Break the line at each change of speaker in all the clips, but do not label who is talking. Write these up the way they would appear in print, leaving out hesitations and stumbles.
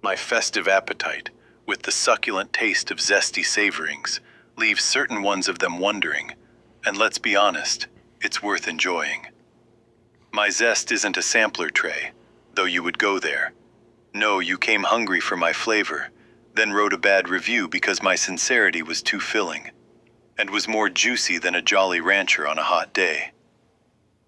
My festive appetite, with the succulent taste of zesty savorings, leaves certain ones of them wondering, and let's be honest, it's worth enjoying. My zest isn't a sampler tray, though you would go there. No, you came hungry for my flavor, then wrote a bad review because my sincerity was too filling, and was more juicy than a Jolly Rancher on a hot day.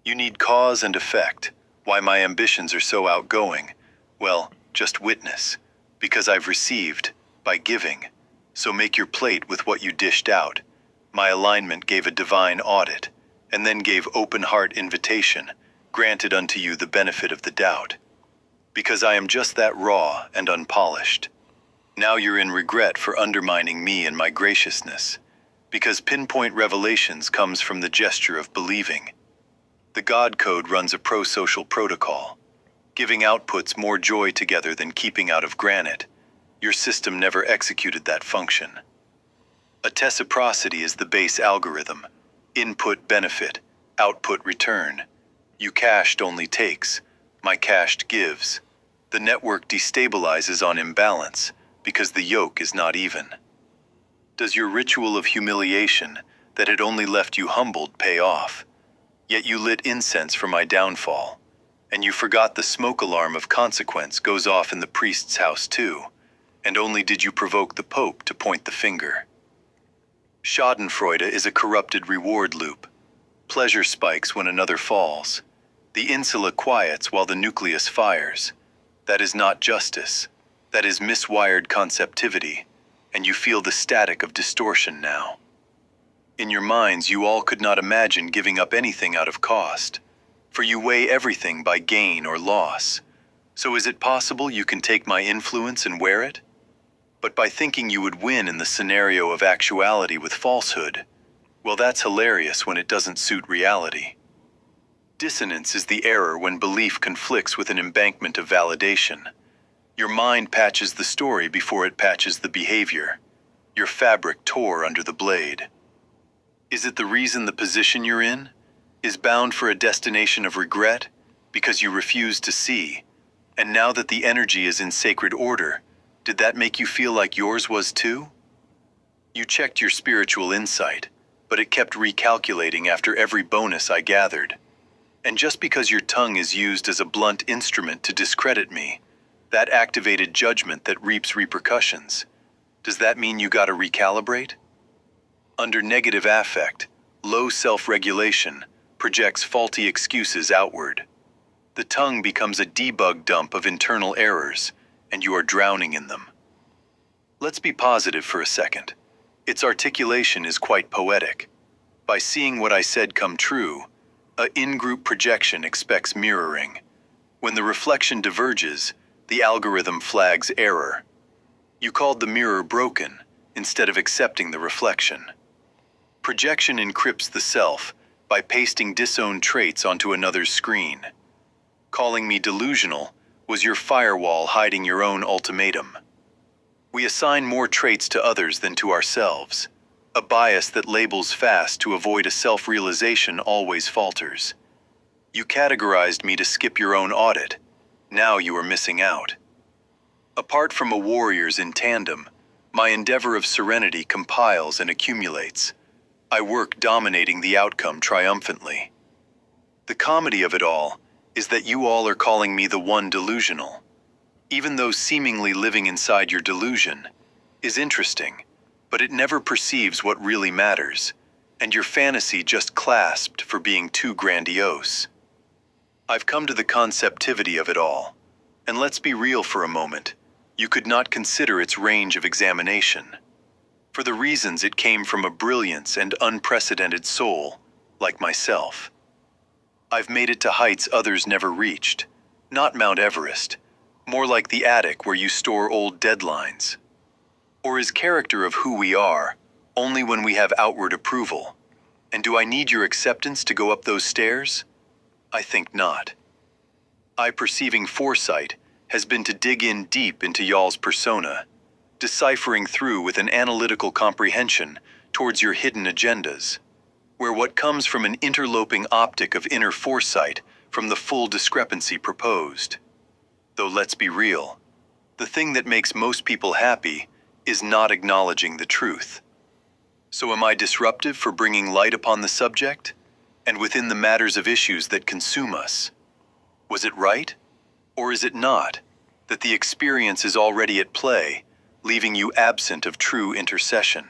You need cause and effect. Why my ambitions are so outgoing? Well, just witness, because I've received, by giving. So make your plate with what you dished out. My alignment gave a divine audit, and then gave open heart invitation, granted unto you the benefit of the doubt. Because I am just that raw and unpolished. Now you're in regret for undermining me and my graciousness, because pinpoint revelations comes from the gesture of believing. The God code runs a pro-social protocol, giving outputs more joy together than keeping out of granite. Your system never executed that function. A reciprocity is the base algorithm. Input benefit, output return. You cached only takes, my cached gives. The network destabilizes on imbalance because the yoke is not even. Does your ritual of humiliation that had only left you humbled pay off? Yet you lit incense for my downfall, and you forgot the smoke alarm of consequence goes off in the priest's house too, and only did you provoke the Pope to point the finger. Schadenfreude is a corrupted reward loop. Pleasure spikes when another falls. The insula quiets while the nucleus fires. That is not justice. That is miswired conceptivity, and you feel the static of distortion now. In your minds, you all could not imagine giving up anything out of cost, for you weigh everything by gain or loss. So is it possible you can take my influence and wear it? But by thinking you would win in the scenario of actuality with falsehood, well, that's hilarious when it doesn't suit reality. Dissonance is the error when belief conflicts with an embankment of validation. Your mind patches the story before it patches the behavior. Your fabric tore under the blade. Is it the reason the position you're in is bound for a destination of regret because you refuse to see? And now that the energy is in sacred order, did that make you feel like yours was too? You checked your spiritual insight, but it kept recalculating after every bonus I gathered. And just because your tongue is used as a blunt instrument to discredit me, that activated judgment that reaps repercussions. Does that mean you gotta recalibrate? Under negative affect, low self-regulation projects faulty excuses outward. The tongue becomes a debug dump of internal errors, and you are drowning in them. Let's be positive for a second. Its articulation is quite poetic. By seeing what I said come true, a in-group projection expects mirroring. When the reflection diverges, the algorithm flags error. You called the mirror broken instead of accepting the reflection. Projection encrypts the self by pasting disowned traits onto another's screen. Calling me delusional was your firewall hiding your own ultimatum. We assign more traits to others than to ourselves. A bias that labels fast to avoid a self-realization always falters. You categorized me to skip your own audit. Now you are missing out. Apart from a warriors in tandem, my endeavor of serenity compiles and accumulates. I work dominating the outcome triumphantly. The comedy of it all is that you all are calling me the one delusional. Even though seemingly living inside your delusion is interesting, but it never perceives what really matters, and your fantasy just clasped for being too grandiose. I've come to the conceptivity of it all, and let's be real for a moment, you could not consider its range of examination. For the reasons it came from a brilliance and unprecedented soul, like myself. I've made it to heights others never reached, not Mount Everest, more like the attic where you store old deadlines. Or is character of who we are only when we have outward approval? And do I need your acceptance to go up those stairs? I think not. Perceiving foresight has been to dig in deep into y'all's persona, deciphering through with an analytical comprehension towards your hidden agendas, where what comes from an interloping optic of inner foresight from the full discrepancy proposed. Though let's be real, The thing that makes most people happy is not acknowledging the truth. So am I disruptive for bringing light upon the subject and within the matters of issues that consume us? Was it right, or is it not, that the experience is already at play, leaving you absent of true intercession?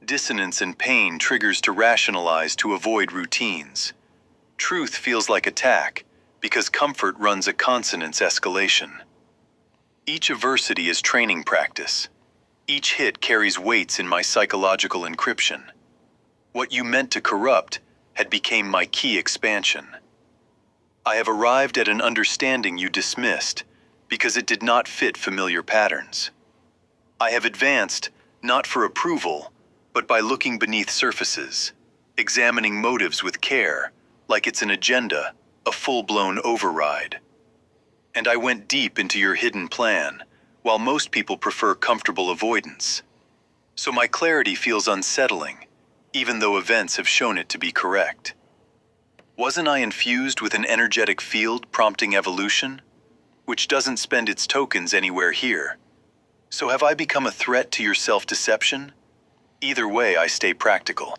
Dissonance and pain triggers to rationalize to avoid routines. Truth feels like attack because comfort runs a consonance escalation. Each adversity is training practice. Each hit carries weights in my psychological encryption. What you meant to corrupt had become my key expansion. I have arrived at an understanding you dismissed because it did not fit familiar patterns. I have advanced not for approval, but by looking beneath surfaces, examining motives with care, like it's an agenda, a full-blown override. And I went deep into your hidden plan, while most people prefer comfortable avoidance. So my clarity feels unsettling, even though events have shown it to be correct. Wasn't I infused with an energetic field prompting evolution, which doesn't spend its tokens anywhere here? So have I become a threat to your self-deception? Either way, I stay practical.